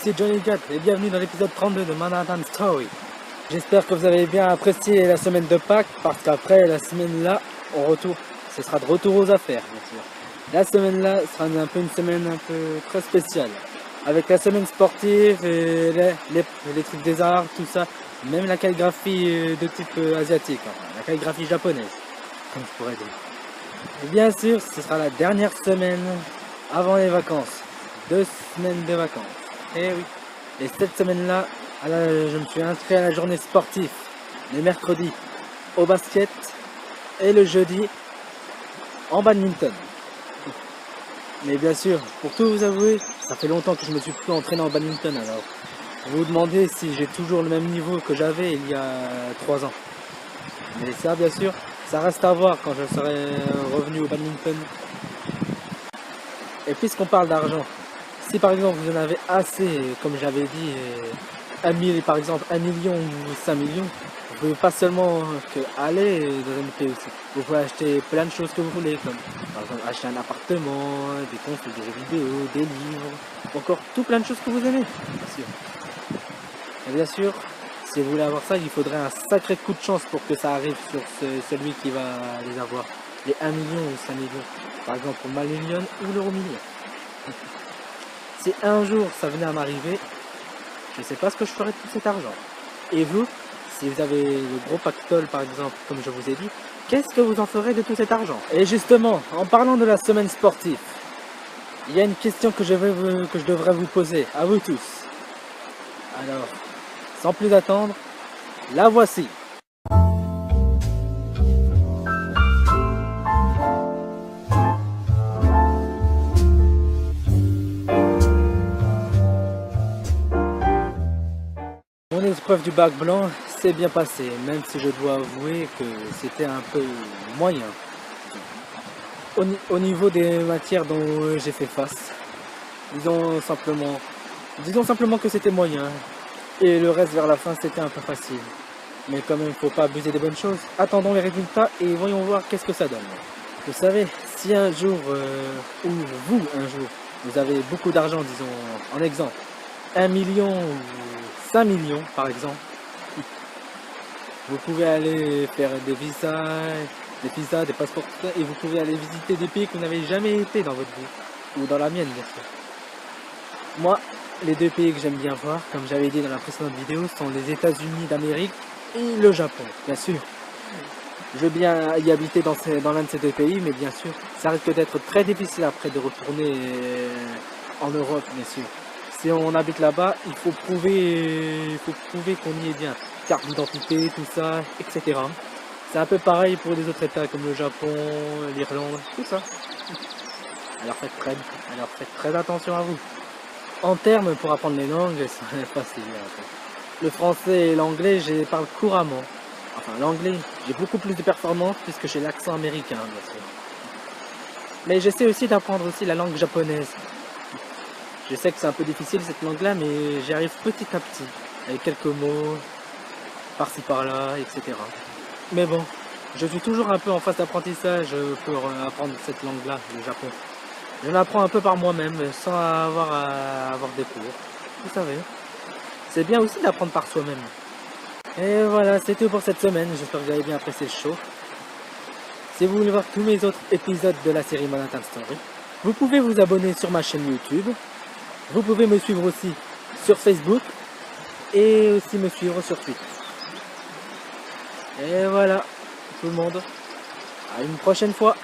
ici Johnny Cat et bienvenue dans l'épisode 32 de Manhattan Story. J'espère que vous avez bien apprécié la semaine de Pâques parce qu'après la semaine là, ce sera de retour aux affaires bien sûr. La semaine là sera un peu une semaine un peu très spéciale. Avec la semaine sportive et les trucs des arts, tout ça, même la calligraphie de type asiatique, enfin, la calligraphie japonaise, comme je pourrais dire. Et bien sûr, ce sera la dernière semaine avant les vacances. 2 semaines de vacances. Et oui. Et cette semaine-là, je me suis inscrit à la journée sportive. Le mercredi au basket et le jeudi en badminton. Mais bien sûr, pour tout vous avouer, ça fait longtemps que je me suis plus entraîné en badminton alors. Vous vous demandez si j'ai toujours le même niveau que j'avais il y a 3 ans. Mais ça, bien sûr, ça reste à voir quand je serai revenu au badminton. Et puisqu'on parle d'argent, si par exemple vous en avez assez, comme j'avais dit, par exemple 1 million ou 5 millions, vous pouvez pas seulement aller dans un pays aussi. Vous pouvez acheter plein de choses que vous voulez, comme par exemple acheter un appartement, des consoles, des jeux vidéo, des livres, encore tout plein de choses que vous aimez, bien sûr. Et bien sûr, si vous voulez avoir ça, il faudrait un sacré coup de chance pour que ça arrive sur celui qui va les avoir. Les 1 million ou 5 millions. Par exemple pour ma million ou l'euro million. Si un jour ça venait à m'arriver, je ne sais pas ce que je ferais de tout cet argent. Et vous, si vous avez le gros pactole par exemple, comme je vous ai dit, qu'est-ce que vous en ferez de tout cet argent? Et justement, en parlant de la semaine sportive, il y a une question que je devrais vous poser, à vous tous. Alors, sans plus attendre, la voici. Mon épreuve du bac blanc s'est bien passée, même si je dois avouer que c'était un peu moyen. Au niveau des matières dont j'ai fait face, disons simplement que c'était moyen. Et le reste vers la fin c'était un peu facile. Mais quand même, faut pas abuser des bonnes choses. Attendons les résultats et voyons voir qu'est-ce que ça donne. Vous savez, si un jour, vous avez beaucoup d'argent, disons, en exemple, 1 million ou 5 millions par exemple, vous pouvez aller faire des visas, des passeports, et vous pouvez aller visiter des pays que vous n'avez jamais été dans votre vie, ou dans la mienne bien sûr. Moi, les 2 pays que j'aime bien voir, comme j'avais dit dans la précédente vidéo, sont les États-Unis d'Amérique et le Japon, bien sûr. Je veux bien y habiter dans l'un de ces 2 pays, mais bien sûr, ça risque d'être très difficile après de retourner en Europe, bien sûr. Si on habite là-bas, il faut prouver qu'on y est bien. Carte d'identité, tout ça, etc. C'est un peu pareil pour les autres États comme le Japon, l'Irlande, tout ça. Alors faites très attention à vous. En termes pour apprendre les langues, c'est facile. Le français et l'anglais, je les parle couramment. Enfin, l'anglais, j'ai beaucoup plus de performance puisque j'ai l'accent américain, bien sûr. Mais j'essaie aussi d'apprendre aussi la langue japonaise. Je sais que c'est un peu difficile cette langue-là, mais j'y arrive petit à petit, avec quelques mots, par-ci par-là, etc. Mais bon, je suis toujours un peu en phase d'apprentissage pour apprendre cette langue-là, le Japon. Je l'apprends un peu par moi-même, sans avoir à avoir des cours. Vous savez, c'est bien aussi d'apprendre par soi-même. Et voilà, c'est tout pour cette semaine. J'espère que vous avez bien apprécié le show. Si vous voulez voir tous mes autres épisodes de la série Manhattan Story, vous pouvez vous abonner sur ma chaîne YouTube. Vous pouvez me suivre aussi sur Facebook et aussi me suivre sur Twitter. Et voilà, tout le monde. À une prochaine fois.